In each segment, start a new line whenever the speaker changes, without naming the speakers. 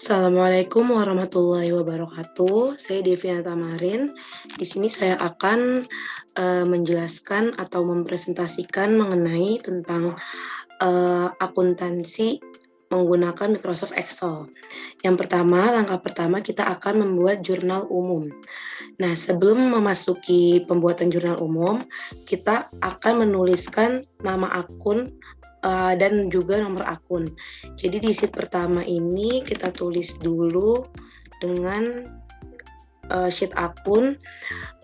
Assalamualaikum warahmatullahi wabarakatuh. Saya Deviana Tamarin. Di sini saya akan menjelaskan atau mempresentasikan mengenai tentang akuntansi menggunakan Microsoft Excel. Langkah pertama kita akan membuat jurnal umum. Nah, sebelum memasuki pembuatan jurnal umum, kita akan menuliskan nama akun dan juga nomor akun. Jadi di sheet pertama ini kita tulis dulu dengan sheet akun,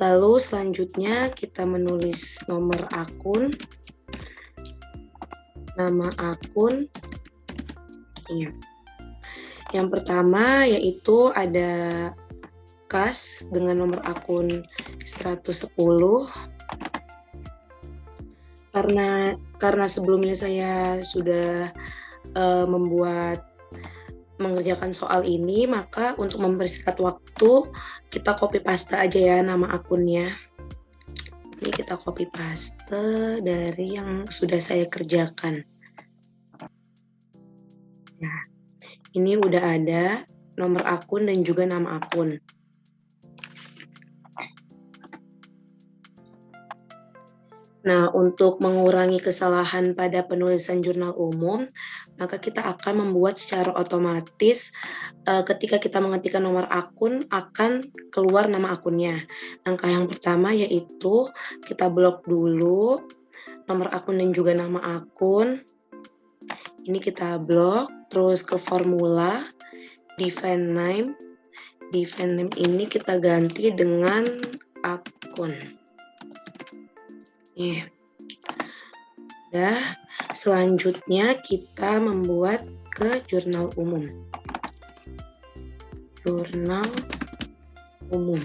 lalu selanjutnya kita menulis nomor akun, nama akun. Ya. Yang pertama yaitu ada kas dengan nomor akun 110. Karena sebelumnya saya sudah mengerjakan soal ini, maka untuk mempersingkat waktu kita copy paste aja ya nama akunnya. Ini kita copy paste dari yang sudah saya kerjakan. Nah, ini udah ada nomor akun dan juga nama akun. Nah, untuk mengurangi kesalahan pada penulisan jurnal umum, maka kita akan membuat secara otomatis ketika kita mengetikkan nomor akun akan keluar nama akunnya. Langkah yang pertama yaitu kita blok dulu nomor akun dan juga nama akun. Ini kita blok, terus ke formula, define name. Define name ini kita ganti dengan akun. Udah, selanjutnya kita membuat ke jurnal umum. Jurnal umum.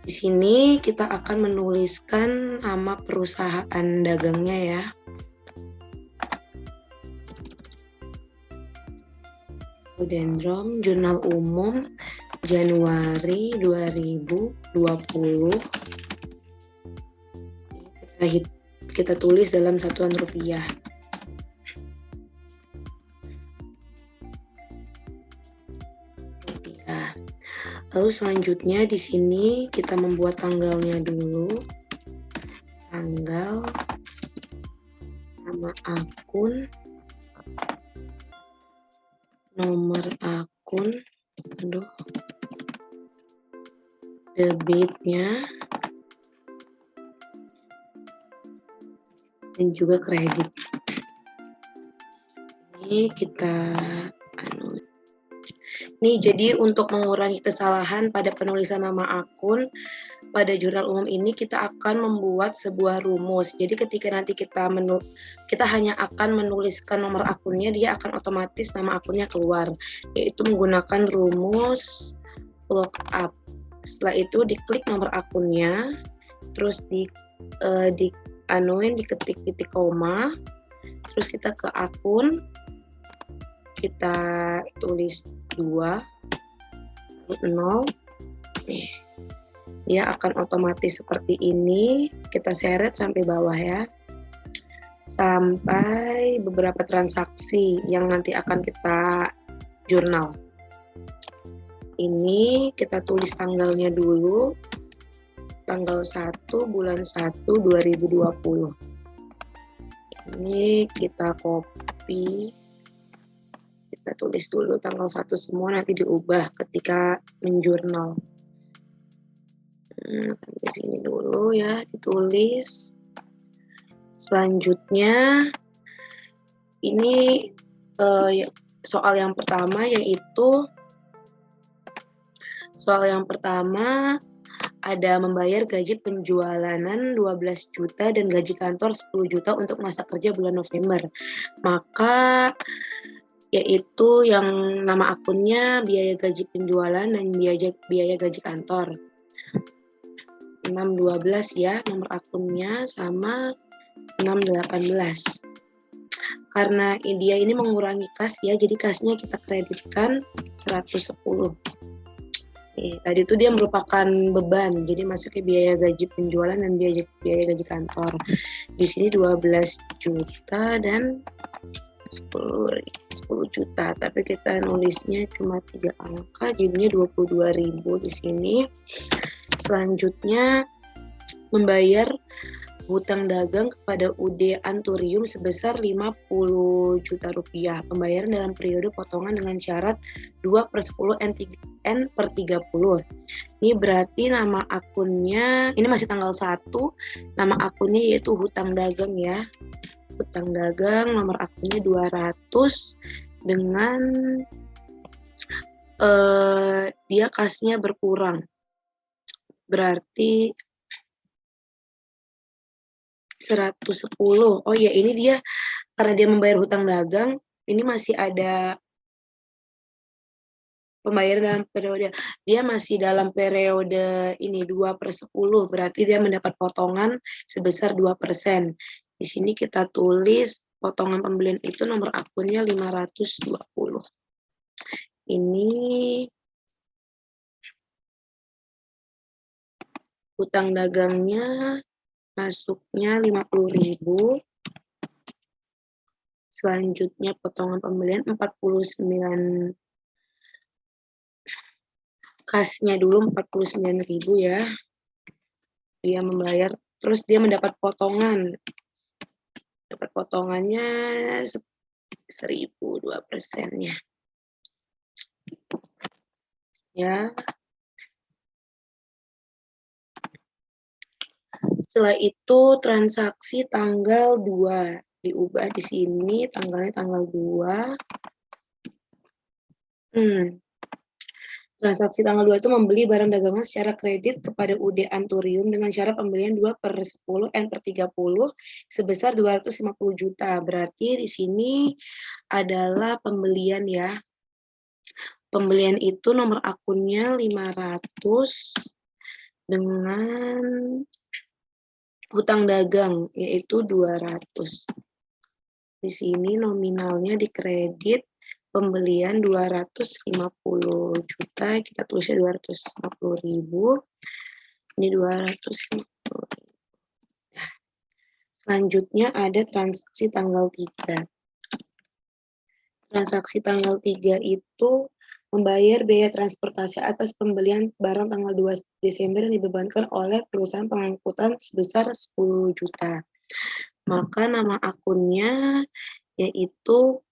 Di sini kita akan menuliskan nama perusahaan dagangnya ya. Dendrom, jurnal umum Januari 2020. Kita tulis dalam satuan rupiah. Lalu selanjutnya di sini kita membuat tanggalnya dulu. Tanggal, nama akun, nomor akun, debitnya, dan juga kredit. Ini jadi untuk mengurangi kesalahan pada penulisan nama akun pada jurnal umum ini kita akan membuat sebuah rumus. Jadi ketika nanti kita hanya akan menuliskan nomor akunnya, dia akan otomatis nama akunnya keluar, yaitu menggunakan rumus lookup. Setelah itu diklik nomor akunnya, terus diketik titik koma, terus kita ke akun, kita tulis 2, 0, dia akan otomatis seperti ini. Kita seret sampai bawah ya, sampai beberapa transaksi yang nanti akan kita jurnal. Ini kita tulis tanggalnya dulu, tanggal 1 bulan 1 2020. Ini kita copy, kita tulis dulu tanggal 1 semua, nanti diubah ketika menjurnal. Sampai sini dulu ya, ditulis. Selanjutnya ini soal yang pertama ada membayar gaji penjualanan 12 juta dan gaji kantor 10 juta untuk masa kerja bulan November. Maka yaitu yang nama akunnya biaya gaji penjualan dan biaya gaji kantor. 612 ya nomor akunnya, sama 618. Karena dia ini mengurangi kas ya, jadi kasnya kita kreditkan 110. Tadi itu dia merupakan beban, jadi masuknya biaya gaji penjualan dan biaya gaji kantor. Di sini 12 juta dan 10 juta, tapi kita nulisnya cuma 3 angka, jadinya 22.000 di sini. Selanjutnya, membayar hutang dagang kepada UD Anturium sebesar 50 juta rupiah. Pembayaran dalam periode potongan dengan syarat 2/10 N/30. Ini berarti nama akunnya, ini masih tanggal 1, nama akunnya yaitu hutang dagang ya. Hutang dagang, nomor akunnya 200 dengan dia kasnya berkurang. Berarti 110. Oh ya, ini dia karena dia membayar hutang dagang, ini masih ada pembayaran dalam periode, dia masih dalam periode ini 2/10, berarti dia mendapat potongan sebesar 2%. Di sini kita tulis potongan pembelian itu nomor akunnya 520. Ini hutang dagangnya masuknya 50.000. Selanjutnya potongan pembelian 49, kasnya dulu 49.000 ya. Dia membayar, terus dia mendapat potongan. Dapat potongannya 1.000, 2%-nya. Ya. Setelah itu transaksi tanggal 2 diubah di sini, tanggalnya tanggal 2. Transaksi tanggal 2 itu membeli barang dagangan secara kredit kepada UD Anturium dengan syarat pembelian 2/10 N/30 sebesar 250 juta. Berarti di sini adalah pembelian ya. Pembelian itu nomor akunnya 500 dengan hutang dagang yaitu 200. Di sini nominalnya di kredit pembelian 250 juta, kita tulisnya 250.000. Ini 250.000. Selanjutnya ada transaksi tanggal 3. Transaksi tanggal 3 itu membayar biaya transportasi atas pembelian barang tanggal 2 Desember yang dibebankan oleh perusahaan pengangkutan sebesar 10 juta. Maka nama akunnya yaitu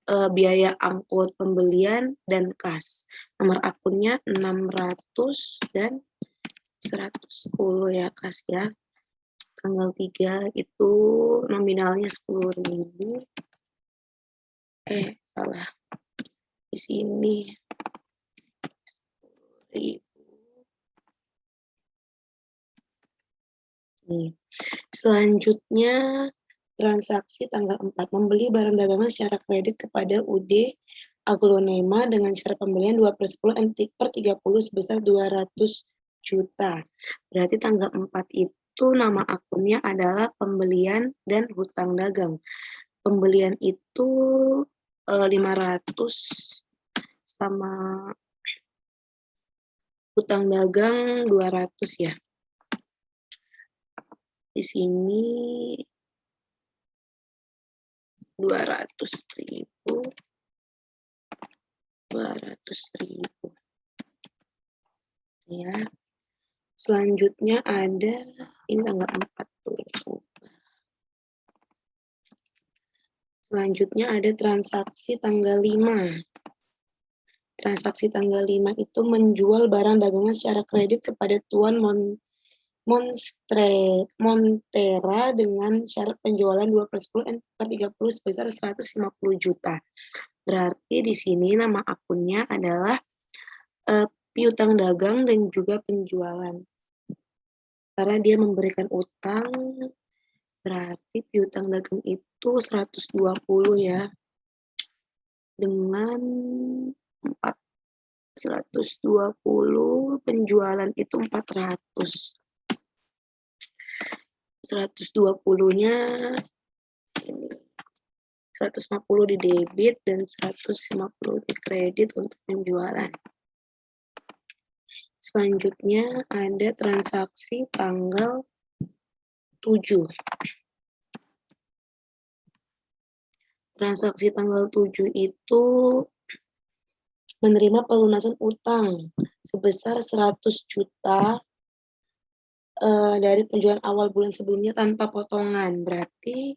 biaya angkut pembelian dan kas. Nomor akunnya 600 dan 110 ya kas ya. Tanggal 3 itu nominalnya 10.000. Salah. Di sini 10.000. Nih. Selanjutnya transaksi tanggal 4, membeli barang dagangan secara kredit kepada UD Aglonema dengan syarat pembelian 2/10 N/30 sebesar 200 juta. Berarti tanggal 4 itu nama akunnya adalah pembelian dan hutang dagang. Pembelian itu 500 sama hutang dagang 200 ya. Di sini 200.000. Ya. Selanjutnya ada ini tanggal 4 tuh. Selanjutnya ada transaksi tanggal 5. Transaksi tanggal 5 itu menjual barang dagangan secara kredit kepada Tuan Montera dengan syarat penjualan 2/10 N/30 sebesar 150 juta. Berarti di sini nama akunnya adalah piutang dagang dan juga penjualan. Karena dia memberikan utang, berarti piutang dagang itu 120 ya. Dengan 120, penjualan itu 400. 120-nya ini 150 di debit dan 150 di kredit untuk penjualan. Selanjutnya ada transaksi tanggal 7. Transaksi tanggal 7 itu menerima pelunasan utang sebesar 100 juta dari penjualan awal bulan sebelumnya tanpa potongan. Berarti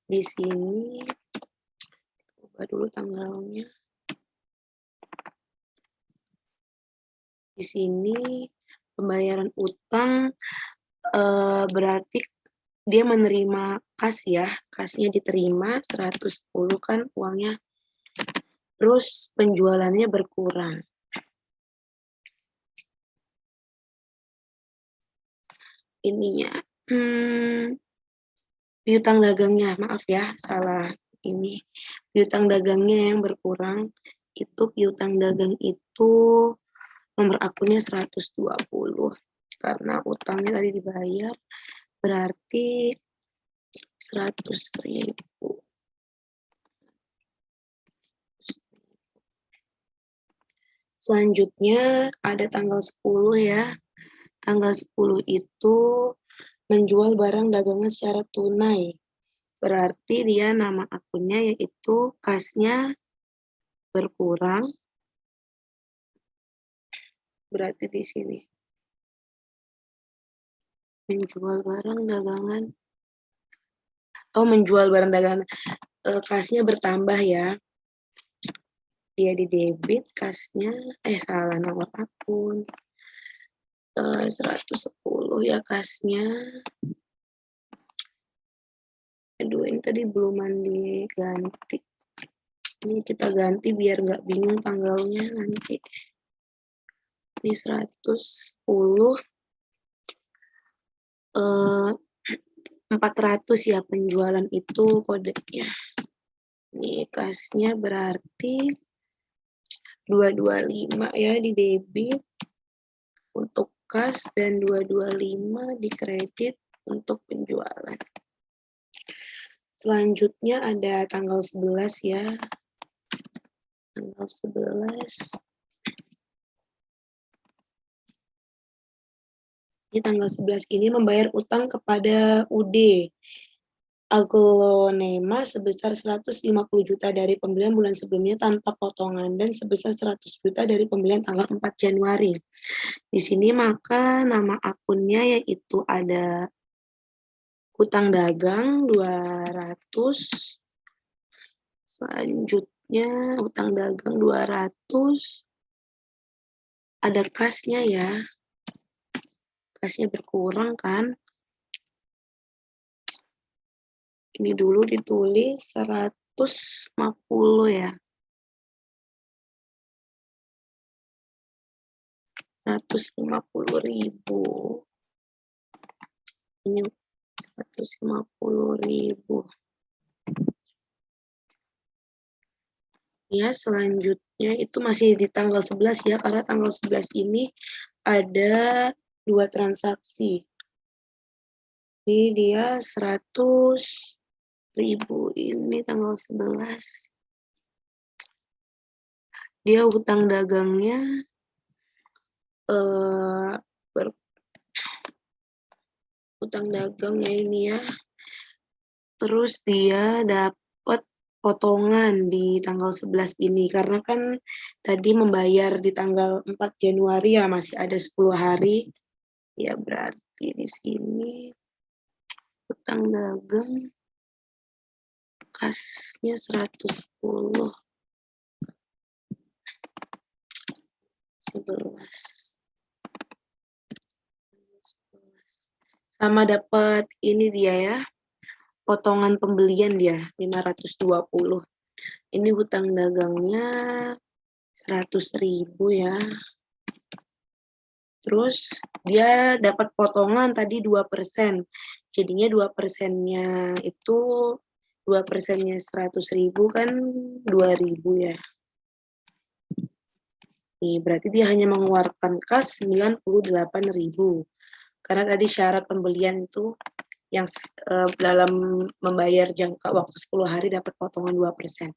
di sini ubah dulu tanggalnya. Di sini pembayaran utang berarti dia menerima kas ya, kasnya diterima 110 kan uangnya. Terus penjualannya berkurang. Ininya piutang dagangnya, maaf ya, salah ini. Piutang dagangnya yang berkurang, itu piutang dagang itu nomor akunnya 120. Karena utangnya tadi dibayar, berarti 100.000. Selanjutnya ada tanggal 10 ya. Tanggal 10 itu menjual barang dagangan secara tunai. Berarti dia nama akunnya yaitu kasnya berkurang. Berarti di sini menjual barang dagangan. Oh, menjual barang dagangan. Kasnya bertambah ya. Dia di debit kasnya. Salah nomor akun. 110 ya kasnya. Aduh, ini tadi belum diganti. Ini kita ganti biar nggak bingung tanggalnya nanti. Ini 110. 400 ya penjualan itu kodenya. Ini kasnya berarti 225 ya di debit untuk kas dan 225 di kredit untuk penjualan. Selanjutnya ada tanggal 11 ya. Tanggal 11. Ini tanggal 11 ini membayar utang kepada UD Aglonema sebesar 150 juta dari pembelian bulan sebelumnya tanpa potongan dan sebesar 100 juta dari pembelian tanggal 4 Januari. Di sini maka nama akunnya yaitu ada utang dagang 200. Selanjutnya utang dagang 200. Ada kasnya ya. Kasnya berkurang kan. Ini dulu ditulis 150 ya. 150.000. Ini 150.000. Ya, selanjutnya itu masih di tanggal 11 ya, karena tanggal 11 ini ada 2 transaksi. Ini dia 100.000, ini tanggal 11. Dia hutang dagangnya hutang dagangnya ini ya. Terus dia dapat potongan di tanggal 11 ini karena kan tadi membayar di tanggal 4 Januari ya, masih ada 10 hari. Ya berarti di sini hutang dagang kasnya 110. 11. Sama dapat ini dia ya. Potongan pembelian dia 520. Ini hutang dagangnya 100.000 ya. Terus dia dapat potongan tadi 2%. Jadinya 2%-nya itu 2%-nya 100.000 kan 2.000 ya. Nih, berarti dia hanya mengeluarkan kas 98.000. Karena tadi syarat pembelian itu yang dalam membayar jangka waktu 10 hari dapat potongan 2%.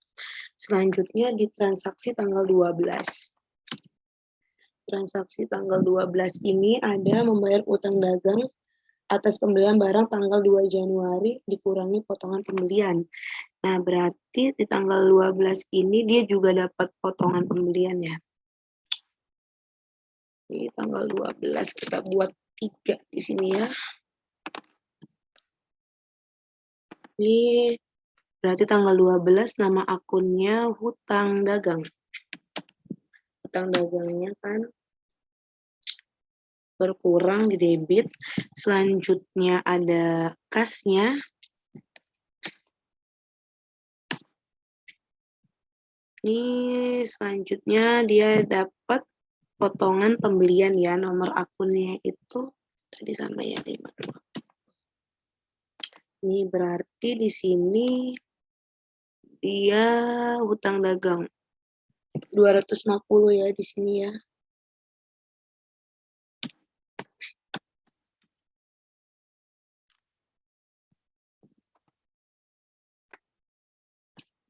Selanjutnya di transaksi tanggal 12. Transaksi tanggal 12 ini ada membayar utang dagang atas pembelian barang tanggal 2 Januari dikurangi potongan pembelian. Nah, berarti di tanggal 12 ini dia juga dapat potongan pembelian ya. Di tanggal 12 kita buat 3 di sini ya. Ini berarti tanggal 12 nama akunnya hutang dagang. Hutang dagangnya kan berkurang di debit. Selanjutnya ada kasnya. Ini selanjutnya dia dapat potongan pembelian ya, nomor akunnya itu tadi sama ya 52. Ini berarti di sini dia hutang dagang 250 ya di sini ya.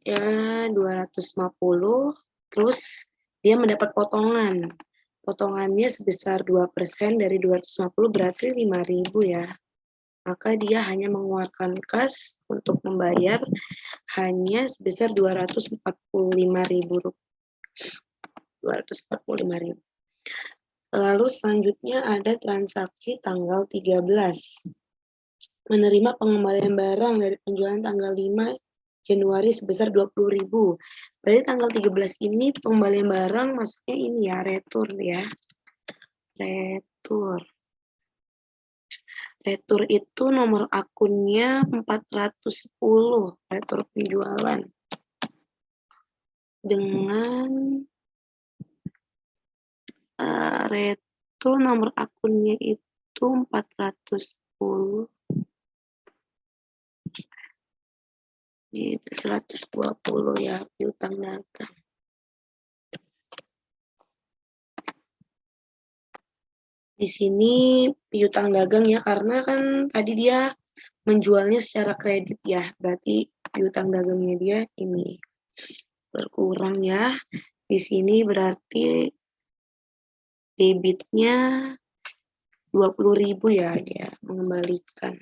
Ya 250, terus dia mendapat potongan. Potongannya sebesar 2% dari 250 berarti 5.000 ya. Maka dia hanya mengeluarkan kas untuk membayar hanya sebesar 245.000. 245.000. Lalu selanjutnya ada transaksi tanggal 13. Menerima pengembalian barang dari penjualan tanggal 5 Januari sebesar 20.000. Berarti tanggal 13 ini pengembalian barang maksudnya ini ya, retur ya. Retur. Retur itu nomor akunnya 410, retur penjualan. Dengan retur nomor akunnya itu 410. Ini 120 ya, piutang dagang. Di sini piutang dagang ya, karena kan tadi dia menjualnya secara kredit ya, berarti piutang dagangnya dia ini berkurang ya. Di sini berarti debitnya 20.000 ya, dia mengembalikan.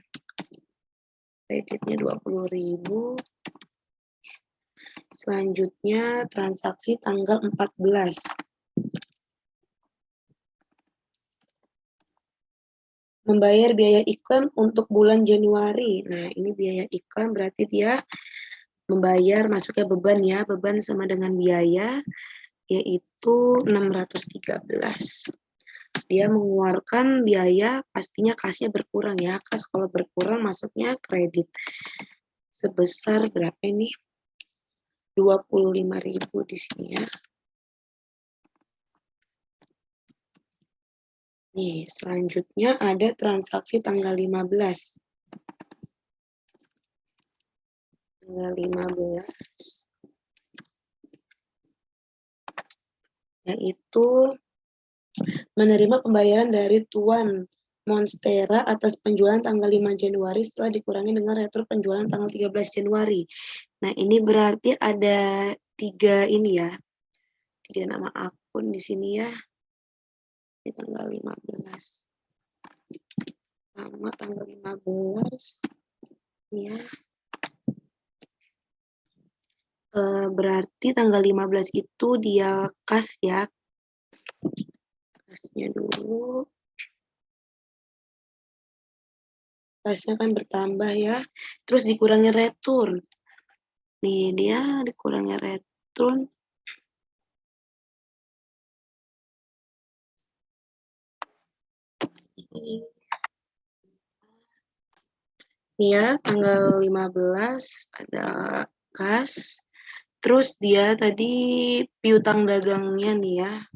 Kreditnya 20.000. Selanjutnya transaksi tanggal 14. Membayar biaya iklan untuk bulan Januari. Nah, ini biaya iklan berarti dia membayar, masuknya beban ya, beban sama dengan biaya, yaitu 613. Dia mengeluarkan biaya, pastinya kasnya berkurang ya. Kas kalau berkurang masuknya kredit. Sebesar berapa ini? 25.000 di sini ya. Nih, selanjutnya ada transaksi tanggal 15. Tanggal 15. Yaitu menerima pembayaran dari Tuan Monstera atas penjualan tanggal 5 Januari setelah dikurangi dengan retur penjualan tanggal 13 Januari. Nah, ini berarti ada 3 ini ya. 3 nama akun di sini ya. Di tanggal 15. Sama tanggal 15. Ya. Berarti tanggal 15 itu dia kas ya. Kasnya dulu. Kasnya kan bertambah ya. Terus dikurangi retur. Nih dia dikurangi retur. Nih ya, tanggal 15 ada kas. Terus dia tadi piutang dagangnya nih ya.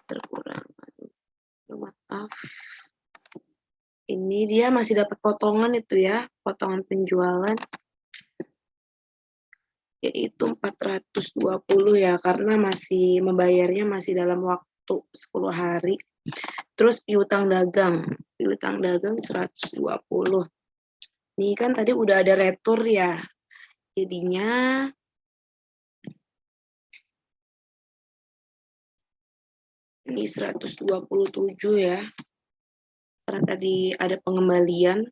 Berkurang. Maaf. Ini dia masih dapat potongan itu ya, potongan penjualan. Yaitu 420 ya, karena masih membayarnya masih dalam waktu 10 hari. Terus piutang dagang 120. Ini kan tadi udah ada retur ya. Jadinya ini 127 ya. Karena tadi ada pengembalian.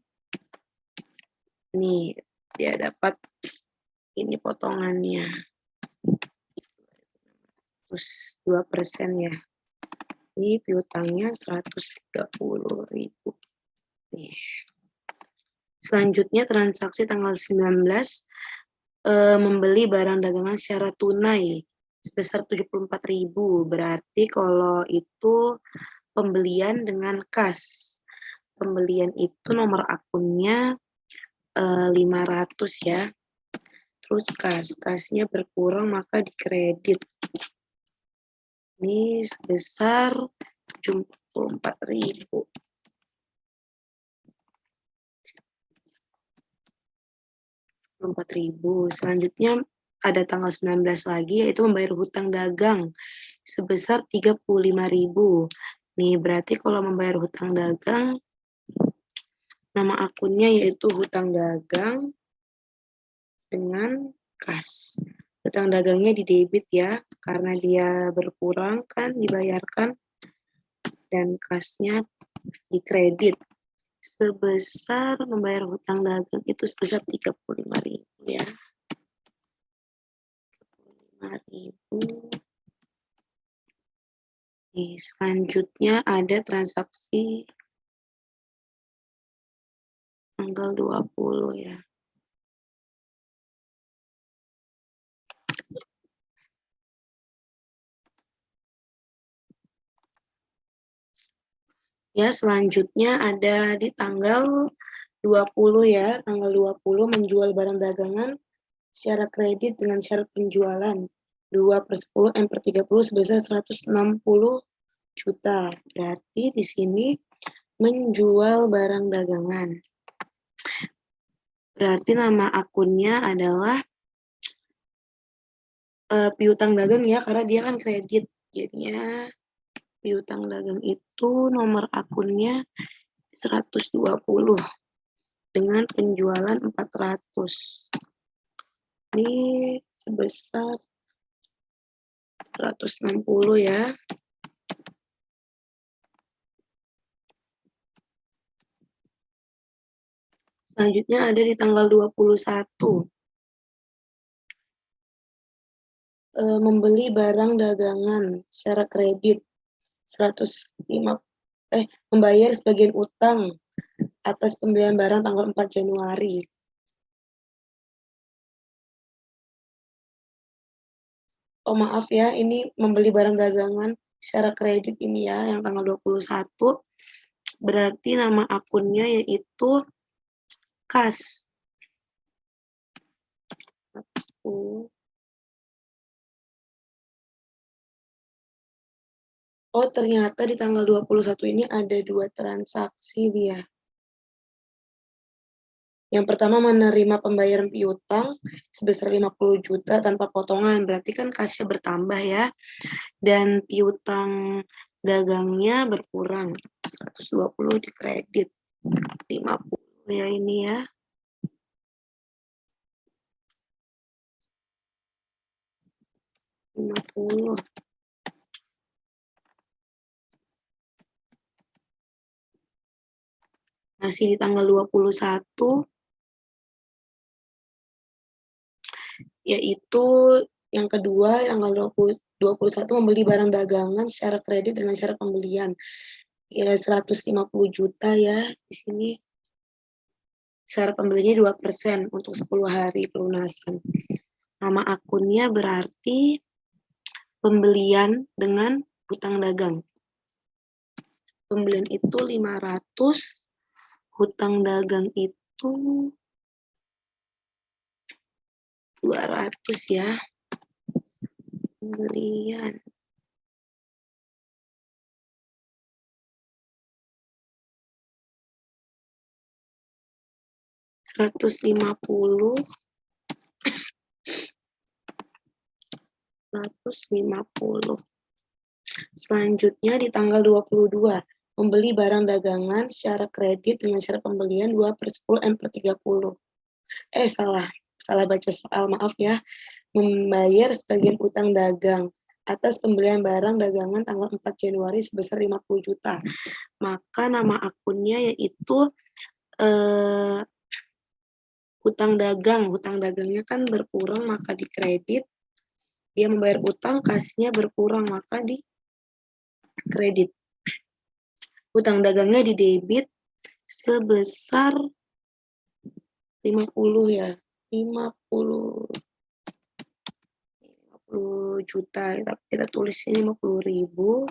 Nih, dia dapat Ini potongannya. Terus 2% ya. Ini piutangnya 130.000. Nih. Selanjutnya transaksi tanggal 19 membeli barang dagangan secara tunai sebesar 74.000. Berarti kalau itu pembelian dengan kas. Pembelian itu nomor akunnya 500 ya. Terus kasnya berkurang maka dikredit. Ini sebesar 74.000. Selanjutnya ada tanggal 19 lagi, yaitu membayar hutang dagang sebesar 35.000. Nih, berarti kalau membayar hutang dagang, nama akunnya yaitu hutang dagang dengan kas. Hutang dagangnya di debit ya, karena dia berkurang kan dibayarkan, dan kasnya di kredit. Sebesar membayar hutang dagang itu sebesar 35.000 ya. 35.000. Selanjutnya ada transaksi tanggal 20 ya. Ya, selanjutnya ada di tanggal 20 ya, tanggal 20 menjual barang dagangan secara kredit dengan syarat penjualan 2/10 M/30 sebesar 160 juta. Berarti di sini menjual barang dagangan. Berarti nama akunnya adalah piutang dagang ya, karena dia kan kredit. Jadinya piutang dagang itu nomor akunnya 120 dengan penjualan 400. Ini sebesar 160 ya. Selanjutnya ada di tanggal 21. Membeli barang dagangan secara kredit 105 membayar sebagian utang atas pembelian barang tanggal 4 Januari. Oh maaf ya, ini membeli barang dagangan secara kredit ini ya, yang tanggal 21. Berarti nama akunnya yaitu kas. Oh ternyata di tanggal 21 ini ada 2 transaksi dia. Yang pertama menerima pembayaran piutang sebesar 50 juta tanpa potongan, berarti kan kasnya bertambah ya. Dan piutang dagangnya berkurang, 120 dikredit, 50 ya ini ya. Masih di tanggal 21, yaitu yang kedua, tanggal 21 membeli barang dagangan secara kredit dengan syarat pembelian. Ya 150 juta ya di sini. Syarat pembelinya 2% untuk 10 hari pelunasan. Nama akunnya berarti pembelian dengan hutang dagang. Pembelian itu 500, hutang dagang itu 200 ya. Pembelian. $150. Selanjutnya di tanggal 22, membeli barang dagangan secara kredit dengan syarat pembelian 2/10 M/30. Salah baca soal, maaf ya. Membayar sebagian utang dagang atas pembelian barang dagangan tanggal 4 Januari sebesar 50 juta. Maka nama akunnya yaitu hutang dagangnya kan berkurang maka di kredit, dia membayar utang, kasnya berkurang maka di kredit. Hutang dagangnya di debit sebesar 50 ya, 50 juta, tapi kita tulis ini 50.000.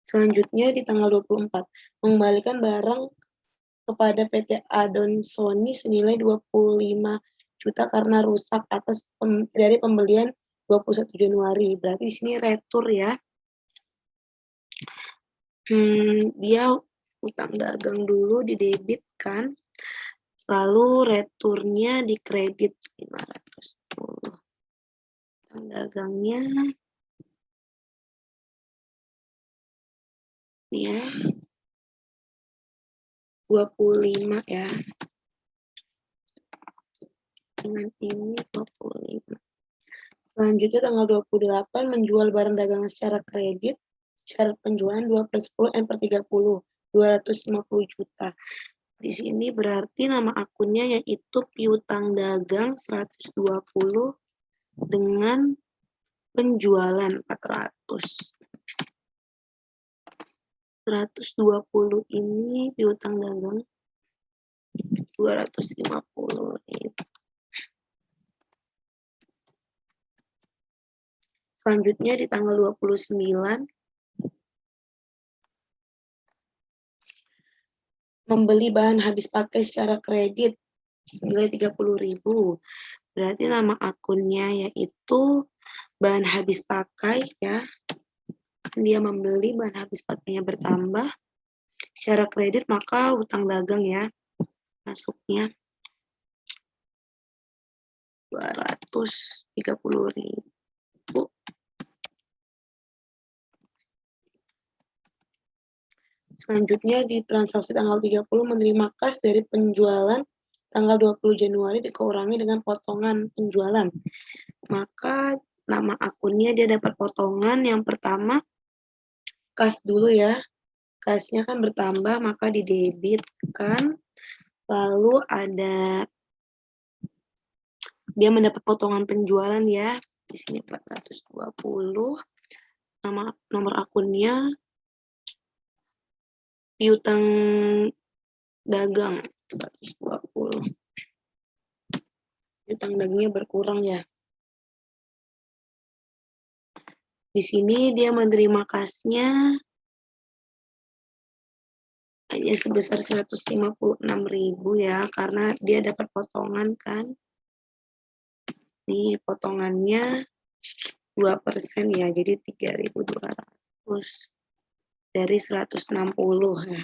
Selanjutnya di tanggal 24, mengembalikan barang kepada PT Adonsoni senilai 25 juta karena rusak dari pembelian 21 Januari. Berarti di sini retur ya. Dia utang dagang dulu didebitkan, lalu returnya di kredit 510. Utang dagangnya ya 25 ya. Dengan ini 25. Selanjutnya tanggal 28 menjual barang dagangan secara kredit. Syarat penjualan 2/10 M/30, 250 juta. Di sini berarti nama akunnya yaitu piutang dagang 120 dengan penjualan 400. 120 ini piutang dagang 250.000. Selanjutnya di tanggal 29 membeli bahan habis pakai secara kredit senilai 30.000. Berarti nama akunnya yaitu bahan habis pakai ya. Dia membeli bahan habis pakainya bertambah secara kredit, maka hutang dagang ya masuknya 230.000. Selanjutnya di transaksi tanggal 30 menerima kas dari penjualan tanggal 20 Januari dikurangi dengan potongan penjualan. Maka nama akunnya dia dapat potongan yang pertama kas dulu ya. Kasnya kan bertambah maka didebitkan. Lalu ada dia mendapat potongan penjualan ya. Di sini 420. Nomor akunnya piutang dagang 120. Piutang dagangnya berkurang ya. Di sini dia menerima kasnya hanya sebesar 156.000 ya, karena dia dapat potongan kan. Ini potongannya 2% ya, jadi 3.200 dari 160 ya.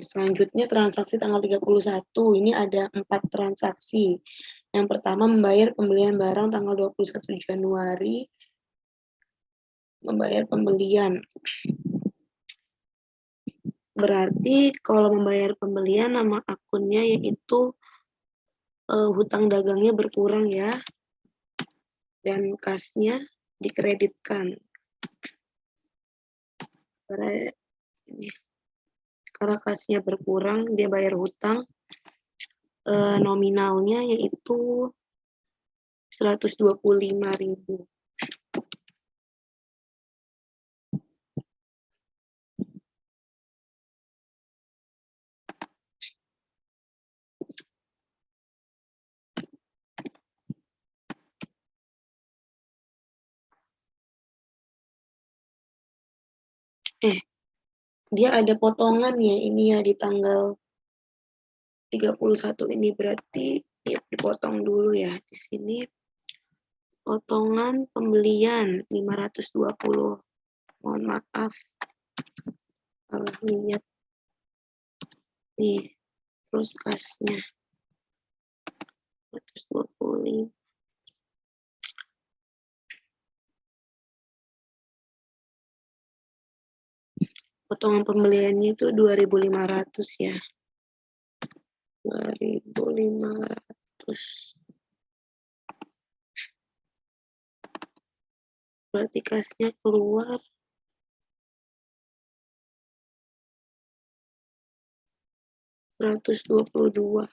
Selanjutnya transaksi tanggal 31, ini ada 4 transaksi. Yang pertama membayar pembelian barang tanggal 21 Januari, membayar pembelian. Berarti kalau membayar pembelian nama akunnya yaitu hutang dagangnya berkurang ya, dan kasnya dikreditkan. Karena kasnya berkurang, dia bayar hutang, nominalnya yaitu 125.000. Dia ada potongan ya ini ya di tanggal 31 ini, berarti ya dipotong dulu ya di sini. Potongan pembelian 520. Mohon maaf salah niat. Nih, terus kasnya 120. Potongan pembeliannya itu 2.500 ya. 2.500. Berarti kasnya keluar 122.500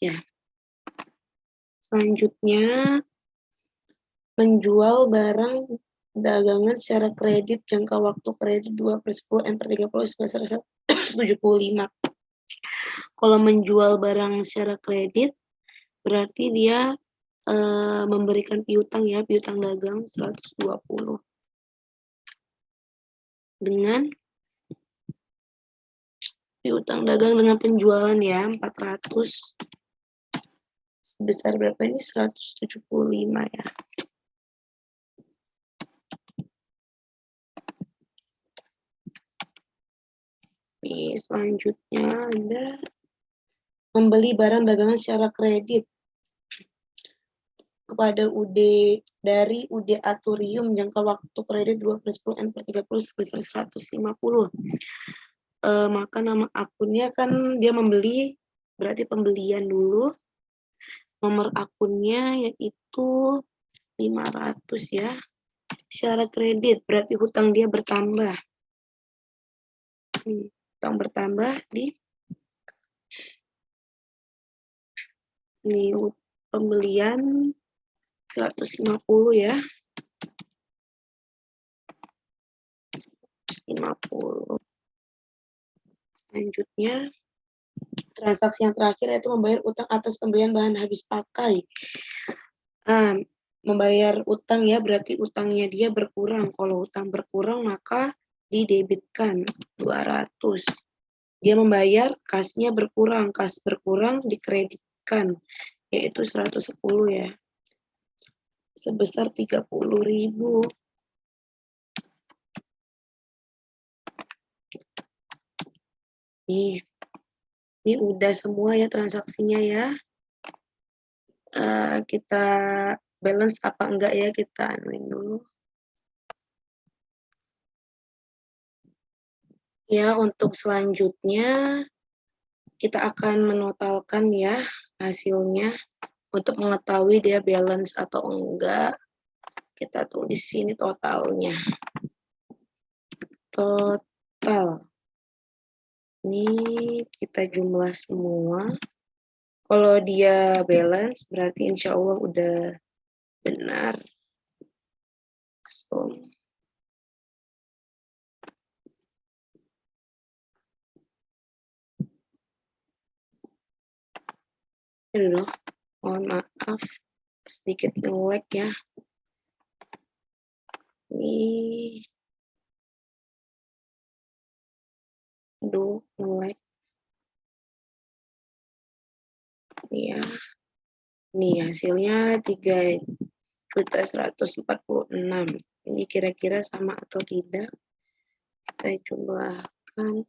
ya. Selanjutnya, menjual barang dagangan secara kredit jangka waktu kredit 2/10 M/30 sebesar 175. Kalau menjual barang secara kredit berarti dia memberikan piutang ya, piutang dagang 120 dengan piutang dagang dengan penjualan ya 400 sebesar berapa ini 175 ya. Nih, selanjutnya Anda membeli barang dagangan secara kredit kepada dari UD Aturium jangka waktu kredit 2/10 M/30 sebesar 150. Maka nama akunnya kan dia membeli, berarti pembelian dulu. Nomor akunnya yaitu 500 ya. Secara kredit berarti hutang dia bertambah. Hutang bertambah di pembelian 150 ya. 150. Selanjutnya, transaksi yang terakhir yaitu membayar utang atas pembelian bahan habis pakai. Membayar utang ya, berarti utangnya dia berkurang. Kalau utang berkurang maka didebitkan 200. Dia membayar, kasnya berkurang. Kas berkurang dikreditkan, yaitu 110 ya. Sebesar 30.000. Ini udah semua ya transaksinya ya. Kita balance apa enggak ya, kita anuin dulu. Ya, untuk selanjutnya kita akan menotalkan ya hasilnya. Untuk mengetahui dia balance atau enggak, kita tulis sini totalnya. Total. Ini kita jumlah semua. Kalau dia balance, berarti insya Allah udah benar. So, aduh, mohon maaf, sedikit nge-lag ya. Ini, aduh, nge-lag. Ini ya. Nih hasilnya 3.146. Ini kira-kira sama atau tidak? Kita jumlahkan.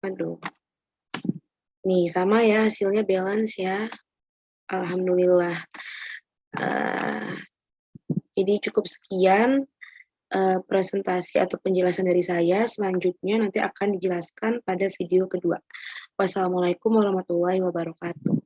Aduh. Nih sama ya hasilnya balance ya. Alhamdulillah. Jadi cukup sekian presentasi atau penjelasan dari saya. Selanjutnya nanti akan dijelaskan pada video kedua. Wassalamualaikum warahmatullahi wabarakatuh.